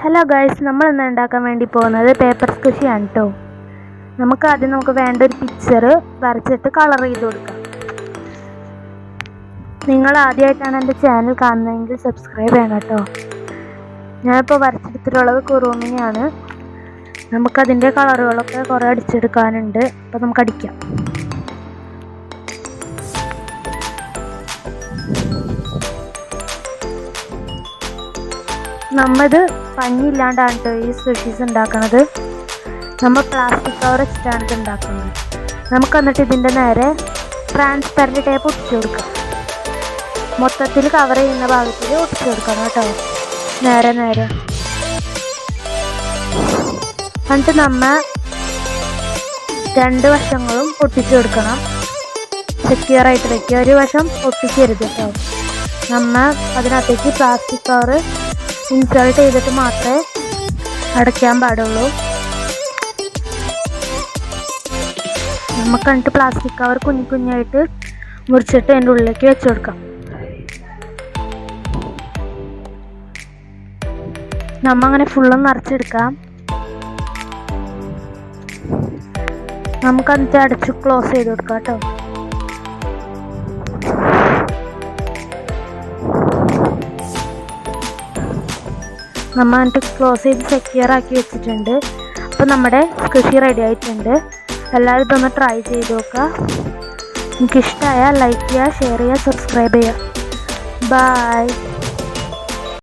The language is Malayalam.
ഹലോ ഗൈസ്, നമ്മൾ ഇന്ന് ഉണ്ടാക്കാൻ വേണ്ടി പോകുന്നത് പേപ്പർ സ്കഷിയാണ് കേട്ടോ. നമുക്ക് വേണ്ട ഒരു പിക്ചർ വരച്ചിട്ട് കളർ ചെയ്ത് കൊടുക്കാം. നിങ്ങൾ ആദ്യമായിട്ടാണ് എൻ്റെ ചാനൽ കാണുന്നതെങ്കിൽ സബ്സ്ക്രൈബ് ചെയ്യണം കേട്ടോ. ഞാനിപ്പോൾ വരച്ചെടുത്തിട്ടുള്ളത് കുറുമിനെയാണ്. നമുക്കതിൻ്റെ കളറുകളൊക്കെ കുറേ അടിച്ചെടുക്കാനുണ്ട്. അപ്പോൾ നമുക്ക് അടിക്കാം. നമ്മത് പഞ്ഞില്ലാണ്ടാണ് കേട്ടോ ഈ സ്പെഷീസ് ഉണ്ടാക്കുന്നത്. നമ്മൾ പ്ലാസ്റ്റിക് കവർ വെച്ചിട്ടാണ് ഇത് ഉണ്ടാക്കുന്നത്. നമുക്ക് എന്നിട്ട് ഇതിൻ്റെ നേരെ ട്രാൻസ്പെറൻറ്റ് ടേപ്പ് ഒട്ടിച്ചു കൊടുക്കാം. മൊത്തത്തിൽ കവർ ചെയ്യുന്ന ഭാഗത്തിൽ ഒട്ടിച്ചു കൊടുക്കണം കേട്ടോ, നേരെ. എന്നിട്ട് നമ്മൾ രണ്ട് വശങ്ങളും ഒട്ടിച്ചു കൊടുക്കണം. സെക്യൂറായിട്ട് വയ്ക്കുക, ഒരു വശം ഒട്ടിക്കരുത് കേട്ടോ. നമ്മൾ അതിനകത്തേക്ക് പ്ലാസ്റ്റിക് കവർ ഇൻസേർട്ട് ചെയ്തിട്ട് മാത്രമേ അടയ്ക്കാൻ പാടുള്ളൂ. നമുക്ക് എന്നിട്ട് പ്ലാസ്റ്റിക് കവർ കുഞ്ഞായിട്ട് മുറിച്ചിട്ട് അതിൻ്റെ ഉള്ളിലേക്ക് വെച്ച് കൊടുക്കാം. അങ്ങനെ ഫുള്ളും നിറച്ചെടുക്കാം. നമുക്ക് എന്നിട്ട് അടച്ച് ക്ലോസ് ചെയ്ത് കൊടുക്കാം കേട്ടോ. നമ്മൾ എന്നിട്ട് ക്ലോസ് ചെയ്ത് സെക്യൂർ ആക്കി വെച്ചിട്ടുണ്ട്. അപ്പോൾ നമ്മുടെ സ്കഷി റെഡി ആയിട്ടുണ്ട്. എല്ലാവരും ഇതൊന്ന് ട്രൈ ചെയ്ത് നോക്കുക. എനിക്കിഷ്ടമായാൽ ലൈക്ക് ചെയ്യുക, ഷെയർ ചെയ്യുക, സബ്സ്ക്രൈബ് ചെയ്യുക. ബൈ.